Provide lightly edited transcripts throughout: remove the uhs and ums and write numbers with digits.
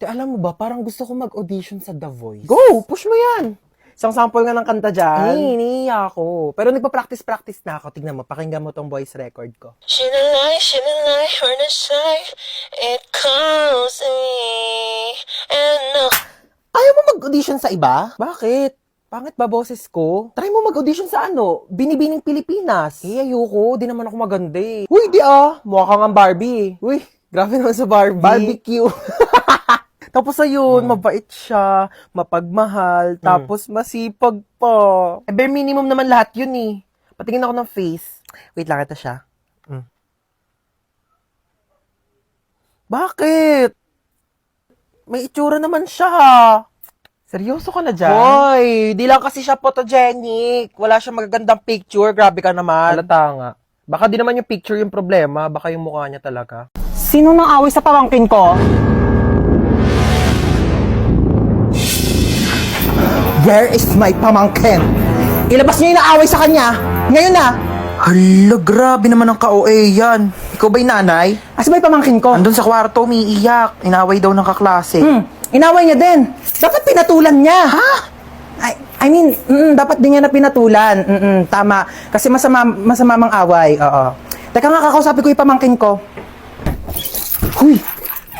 Alam mo ba, parang gusto ko mag-audition sa The Voice. Go! Push mo yan! Isang sample nga ng kanta dyan. Iniiya ako. Pero nagpa-practice na ako. Tignan mo, pakinggan mo tong voice record ko. Sinalay, or nasay, it calls me, and Ayaw mo mag-audition sa iba? Bakit? Pangit ba boses ko? Try mo mag-audition sa Binibining Pilipinas. Ayoko. Di naman ako maganda eh. Uy, di mukha kang ang Barbie. Uy, grabe naman sa Barbie. Barbecue. Tapos ayun, mabait siya, mapagmahal, tapos masipag pa. Bare minimum naman lahat yun eh. Patingin ako ng face. Wait lang, ito siya. Bakit? May itsura naman siya. Seryoso ka na dyan? Hoy, di lang kasi siya photogenic. Wala siya magagandang picture. Grabe ka naman. Halata nga. Baka di naman yung picture yung problema. Baka yung mukha niya talaga. Sino nang away sa pamangkin ko? Where is my pamangkin? Ilabas niyo yung naaway sa kanya. Ngayon na. Hala, grabe naman ang ka-OA yan. Ikaw ba'y nanay? Asa ba yung pamangkin ko? Andun sa kwarto, umiiyak. Inaway daw ng kaklase. Inaway niya din. Dapat pinatulan niya. Ha? I mean, dapat din niya na pinatulan. Tama. Kasi masama mang away. Oo. Teka nga, kakausapin ko yung pamangkin ko. Huy,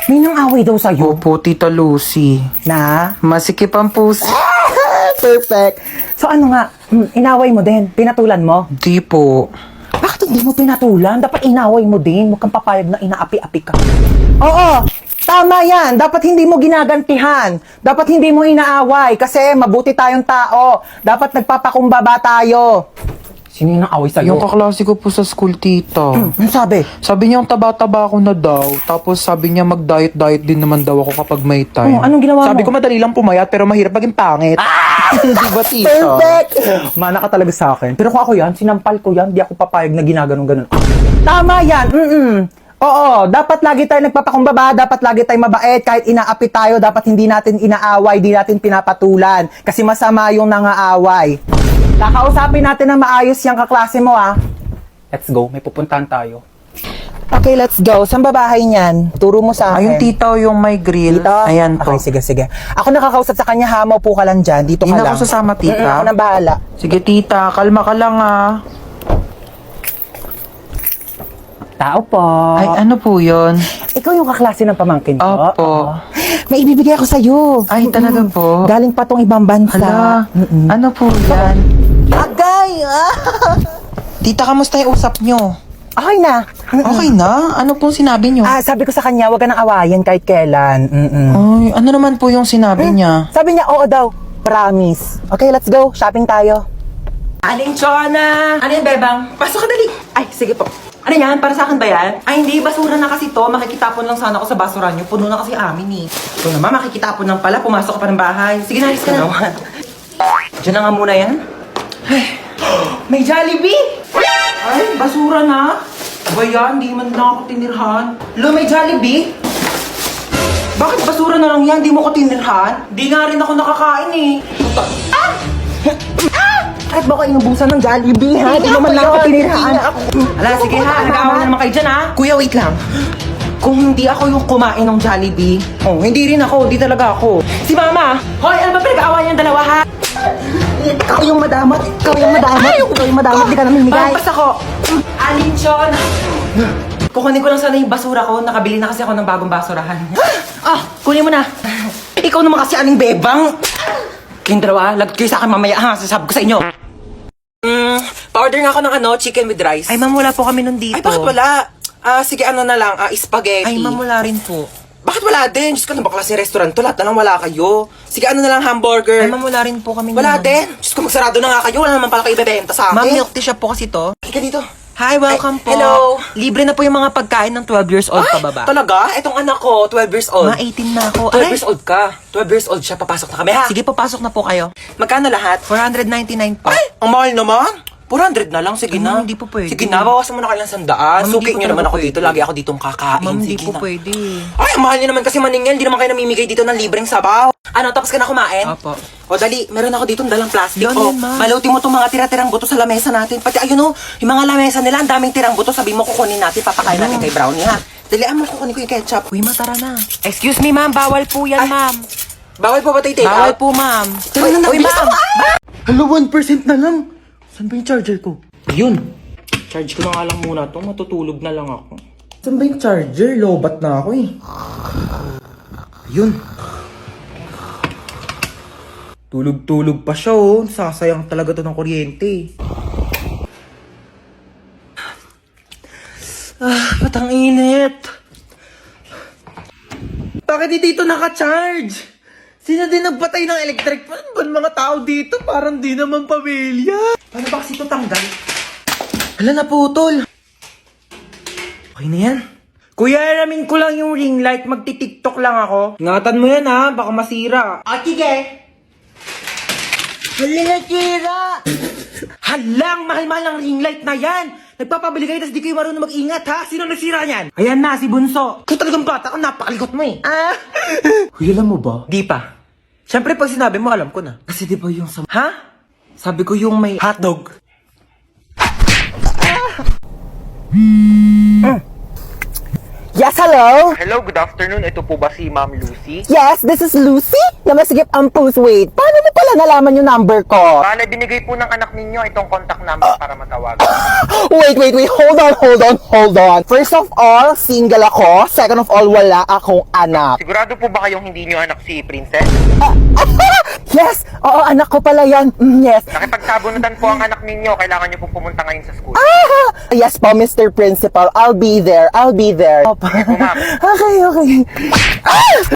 may nang away daw sa'yo. Opo, Tita Lucy. Na? Masikip ang puso. Perfect. So ano nga, inaway mo din? Pinatulan mo? Di po. Bakit hindi mo pinatulan? Dapat inaway mo din. Huwag kang papayag na inaapi-api ka. Oo, tama yan. Dapat hindi mo ginagantihan. Dapat hindi mo inaaway. Kasi mabuti tayong tao. Dapat nagpapakumbaba tayo. Sino yung naaway sa'yo? Yung kaklase ko po sa school, tita. Ano sabi? Sabi niya, ang taba-taba ako na daw. Tapos sabi niya, mag-diet-diet din naman daw ako kapag may time. Oh, anong ginawa Sabi mo? ko, madali lang pumayat, pero mahirap maging pangit. Di ba, tita? Perfect! Mana ka talaga sa akin. Pero kung ako yan, sinampal ko yan. Di ako papayag na ginaganon-ganon. Tama yan! Oo, dapat lagi tayo nagpapakumbaba, dapat lagi tayo mabait, kahit inaapi tayo, dapat hindi natin inaaway, di natin pinapatulan. Kasi masama yung nangaaway. Kakausapin natin na maayos yung kaklase mo, ah. Let's go, may pupuntahan tayo. Okay, let's go. Saan ba bahay niyan? Turo mo sa akin. Ayun, tita, yung may grill. Dito? Ayan po. Okay, sige. Ako nakakausap sa kanya, ha? Maupo ka lang dyan. Dito Di ka na lang. ako sasama, tita. Ako nang bahala. Sige, tita, kalma ka lang, Tao po. Ay, ano po yun? Ikaw yung kaklase ng pamangkin ko? Opo. Oo. May ibibigay ako sa'yo. Ay, talaga po? Galing pa tong ibang bansa. Hala, ano po yan? Agay! Tita, kamusta yung usap nyo? Okay na. Okay na? Ano pong sinabi nyo? Sabi ko sa kanya, wag ka nang awayan kahit kailan. Ay, ano naman po yung sinabi niya? Sabi niya, oo daw. Promise. Okay, let's go. Shopping tayo. Aling Chona! Ano yan, Bebang? Pasok ka dali! Ay, sige po. Ano yan? Para sa akin ba yan? Ay, hindi. Basura na kasi to. Makikitapon lang sana ako sa basura nyo. Puno na kasi amin eh. Ito naman, makikitapon lang pala. Pumasok ka pa ng bahay. Sige na, alis ka na. Diyan na nga muna yan. Ay, may Jollibee! Ay, basura na. Ba yan? Di man lang ako tinirhan. Lo, may Jollibee? Bakit basura na lang yan? Di mo ko tinirhan? Di nga rin ako nakakain eh. Kahit baka inubusan ng Jollibee, ha? Di naman lang ako tinirhaan. Ala, sige ha. Nag-aawa na naman kayo dyan ha. Kuya, wait lang. Kung hindi ako yung kumain ng Jollibee, hindi rin ako, hindi talaga ako. Si Mama! Hoy, ano ba pinag-aawa niyang dalawa ha? Ikaw yung madamot. Ikaw yung madamot. Di ka namin migay. Basta ko. Alinchon! Kukunin ko lang sana yung basura ko. Nakabili na kasi ako ng bagong basurahan. Kunin mo na. Ikaw naman kasi aling bebang. Kayong dalawa, lagot kayo sa akin mamaya ha. Sasabi ko sa inyo. Pa-order nga ako ng chicken with rice. Ay, ma'am, wala po kami nun dito. Ay, bakit wala? Sige, ano na lang, spaghetti. Ay, ma'am, wala rin po. Bakit wala din? Diyos ko, ano ba klase restaurant to? Lahat na lang wala kayo. Sige, ano na lang, hamburger. Ay, ma'am, wala rin po kami Wala nun. din. Diyos ko, magsarado na nga kayo. Wala naman pala kayo ibebenta sa akin. Ma'am, milk tea shop po kasi to. Halika dito. Hi, welcome Ay, po. hello. Libre na po yung mga pagkain ng 12 years old Ay, pababa. talaga? Etong anak ko, 12 years old. Ma, 18 na ako. 12 years old ka. 12 years old siya. Papasok na kami, ha? Sige, papasok na po kayo. Magkano lahat? 499 po. Ay, ang mahal naman. 400 na lang, sige na. Hindi po pwede. Sige na, bawasan mo na kailang 100. Ma'am, Suki hindi nyo po naman talaga ako dito. pwede. Lagi ako ditong kakain. Ma'am, di Sige po na. pwede. Ay, ang mahal nyo naman kasi maningil. Di naman kayo namimigay dito ng libreng sabaw. Ano, tapos ka na kumain? Opo. O dali, meron ako dito dalang plastic. Yan, yan, ma'am. Maluti mo itong mga tira-tirang buto sa lamesa natin. Pati ayun yung mga lamesa nila, ang daming tirang buto. Sabi mo kukunin natin, papakain natin kay Brownie, ha? Dalian mo, kukunin ko yung ketchup. Uy, matara na. Excuse me, ma'am. Bawal po yan, ma'am. Bawal po ba tayo take Bawal out? po, ma'am. Uy, ma'am. Hello, 1% na lang. Saan ba yung charger ko? Yun. Charge ko na nga lang muna to. Matutulog na lang ako. Saan ba yung charger? Lobat na ako eh. Yun. Tulog-tulog pa siya oh. Sasayang talaga to ng kuryente. Ba't ang init? Bakit di dito naka-charge? Sino din nagpatay ng electric fan? Ba mga tao dito? Parang di naman pamilya. Paano ba kasi ito tanggal? Hala na putol. Okay na yan. Kuya, alamin ko lang yung ring light. Magti-tiktok lang ako. Ingatan mo yan ha. Baka masira. Ah, sige. Hala na tira. Halang! Mahal-mahal ng ring light na yan! Nagpapabili kayo tapos di kayo marunong mag-ingat ha? Sino nagsira niyan? Ayan na, si Bunso. Kung talagang bata ka, napakalikot mo eh. Huy, alam mo ba? Di pa. Siyempre, pag sinabi mo, alam ko na. Kasi di ba yung sa... Ha? Sabi ko yung may hotdog. Yes, hello? Hello, good afternoon. Ito po ba si Ma'am Lucy? Yes, this is Lucy. Namasigip ang post. Wait, paano mo pala nalaman yung number ko? Bale, binigay po ng anak ninyo itong contact number para matawagan. Wait. Hold on. First of all, single ako. Second of all, wala akong anak. Sigurado po ba kayong hindi nyo anak si Princess? Yes! Oo, anak ko pala yan. Yes. Nakipagsabunutan po ang anak ninyo. Kailangan nyo pong pumunta ngayon sa school. Yes po, Mr. Principal. I'll be there. Sige po, ma'am. Okay.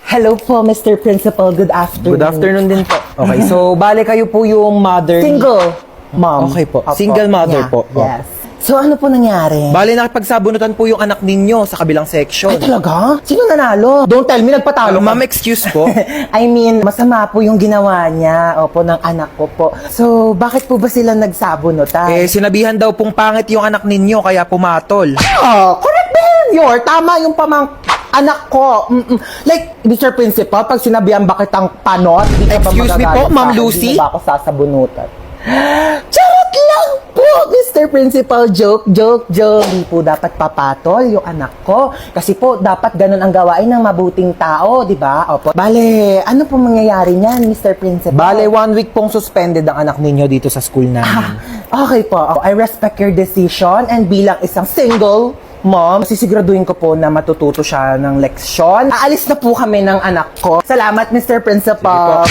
Hello po, Mr. Principal. Good afternoon. Good afternoon din po. Okay, so bale kayo po yung mother. Single, mom. Okay po. Opo. Single mother Yeah, po. Yes. So, ano po nangyari? Bale, nakipagsabunutan po yung anak ninyo sa kabilang section. Ay, talaga? Sino nanalo? Don't tell me, nagpatalo ka. Ma'am, excuse po. I mean, masama po yung ginawa niya, opo, ng anak ko po. So, bakit po ba sila nagsabunutan? Sinabihan daw pong pangit yung anak ninyo, kaya pumatol. Oh, correct ba yun? Tama yung anak ko. Like, Mr. Principal, pag sinabihan ba kitang panot, di ka ba Excuse me magagalit po, Ma'am sa akin? Lucy? Di na ba ako sasabunutan? Charot lang po, Mr. Principal. Joke. Di po dapat papatol yung anak ko. Kasi po, dapat ganun ang gawain ng mabuting tao, di ba? Opo. Bale, ano po mangyayari niyan, Mr. Principal? Bale, 1 week pong suspended ang anak ninyo dito sa school namin. Okay po. I respect your decision and bilang isang single mom, sisiguraduhin ko po na matututo siya ng leksyon. Aalis na po kami ng anak ko. Salamat, Mr. Principal.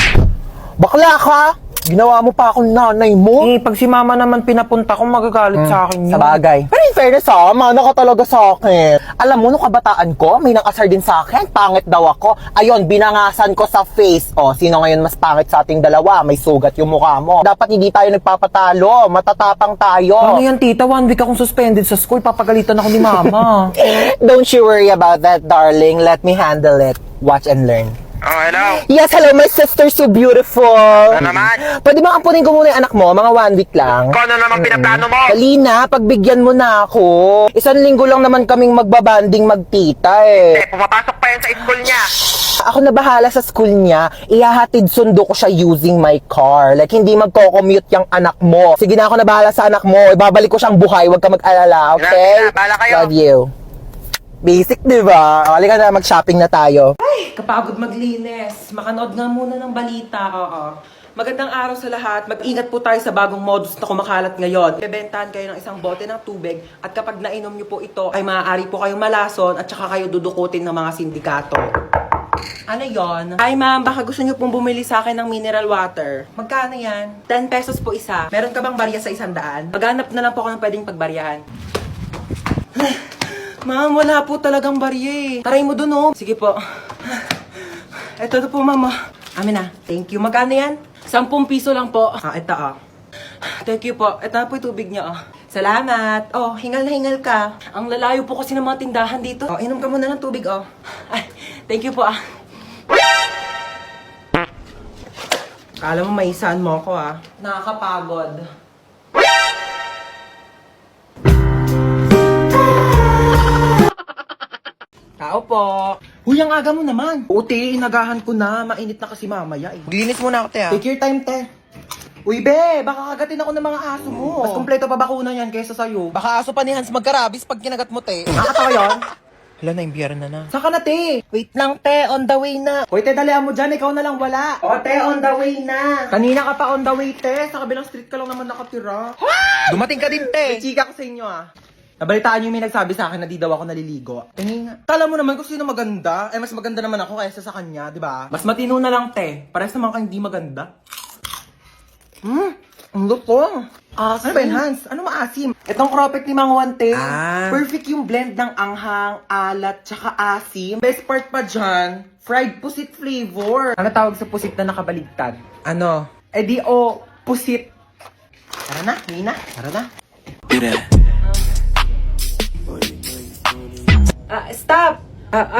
Bakla ka! Ginawa mo pa akong nanay mo. Pag si mama naman pinapunta ko, magagalit sa akin yun. Sa bagay. Pero in fairness mana ka talaga sa akin. Alam mo, nung kabataan ko, may nang-asar din sa akin. Pangit daw ako. Ayun, binangasan ko sa face. O, sino ngayon mas pangit sa ating dalawa? May sugat yung mukha mo. Dapat hindi tayo nagpapatalo. Matatapang tayo. Ano yan, tita? 1 week akong suspended sa school. Papagalitan ako ni mama. Don't you worry about that, darling. Let me handle it. Watch and learn. Oh, hello. Yes, hello, my sister, so beautiful. Ano naman? Pwede ba ampunin ko muna yung anak mo? Mga 1 week lang. Kung ano naman pinaplano mo? Dali na, pagbigyan mo na ako. 1 linggo lang naman kaming magbabanding magtita Pumapasok pa yan sa school niya. Ako na bahala sa school niya. Ihahatid sundo ko siya using my car. Like, hindi magko-commute yung anak mo. Sige na, ako na bahala sa anak mo. Ibabalik ko siyang buhay. Huwag ka mag-alala, okay? Grabe na, bahala kayo. Love you. Basic, di ba? Halika na, mag-shopping na tayo. Kapagod maglinis. Makanood nga muna ng balita. Oo. Magandang araw sa lahat. Mag-ingat po tayo sa bagong modus na kumakalat ngayon. Bebentahan kayo ng isang bote ng tubig at kapag nainom nyo po ito ay maaari po kayong malason at saka kayo dudukutin ng mga sindikato. Ano yon? Ay ma'am, baka gusto nyo pong bumili sa akin ng mineral water. Magkano yan? 10 pesos po isa. Meron ka bang barya sa 100? Maghanap na lang po ako ng pwedeng pagbaryahan. Ma'am, wala po talagang barya eh. Taray mo dun oh. Sige po. Ito na po, ma'am. Amin na. Thank you. Magkano yan? 10 piso lang po. Ito Thank you po. Ito na po yung tubig niyo Salamat. Oh, hingal na hingal ka. Ang lalayo po kasi ng mga tindahan dito. Oh, inom ka muna ng tubig Ay, thank you po Kala mo maisaan mo ako Nakakapagod. Tao po. Huy, ang aga mo naman. Uti, inagahan ko na. Mainit na kasi mamaya eh. Linis muna ako, te. Take your time, te. Uy, be, baka kagatin ako ng mga aso mo. Mas kompleto pa bakuna yan kaysa sa'yo. Baka aso pa ni Hans magkarabis pag kinagat mo, te. Nakakatawa yun? Wala na, imbiyaran na na. Saka na, te. Wait lang, te. On the way na. Hoy, te, dalihan mo dyan. Ikaw na lang wala. O, te, on the way na. Kanina ka pa on the way, te. Sa kabilang street ka lang naman nakatira. Dumating ka din, te. Chika ko sa inyo, ah. Nabalitaan niyo yung may nagsabi sa akin na di daw ako naliligo. Tingin nga. Kala mo naman kung sino maganda. Eh, mas maganda naman ako kaysa sa kanya, di ba? Mas matino na lang, te. Parehas naman kang hindi maganda. Ang lutong. Ano ba yun, Hans? Ano maasim? Itong cropek ni Mang Wante. Perfect yung blend ng anghang, alat, tsaka asim. Best part pa dyan, fried pusit flavor. Ano tawag sa pusit na nakabaligtad? Ano? Eh di pusit. Tara na, Nina. Tara na. Do that. Stop!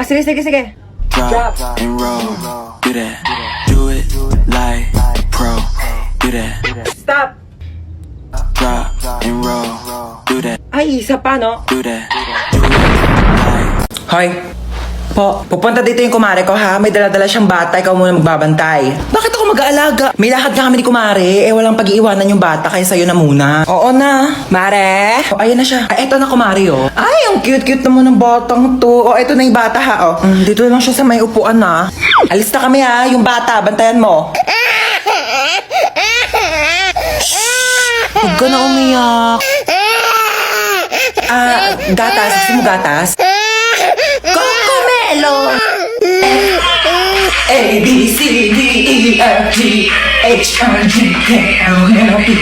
Sige. Drop and roll. Do that. Do it like a pro. Do that. Stop! Drop and roll. Do that. Ay, isa pa, no? Do that. Do it like. Hoy. Pupunta dito yung kumare ko, ha? May dala-dala siyang bata, ikaw muna magbabantay. Bakit ako mag-aalaga? May lakad nga kami ni kumare, walang pag-iiwanan yung bata, kaya sa'yo na muna. Oo na. Mare? Ayan na siya. Ay, eto na kumare, oh. Ay, ang cute-cute naman ng batang to. Eto na yung bata, ha, oh. Dito lang siya sa may upuan, ha. Alis na kami, ha. Yung bata, bantayan mo. Huwag ka na umiyak. Gatas. Gusto mo gatas? Cocomelo! A, B, C, D, E, F, G, H, I, J, K, L, M, N, O, P,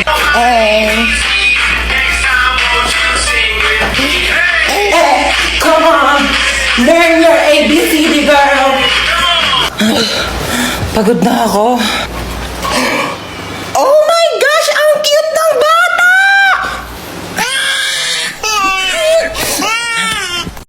come on! Learn your ABCD, girl! Pagod na ako.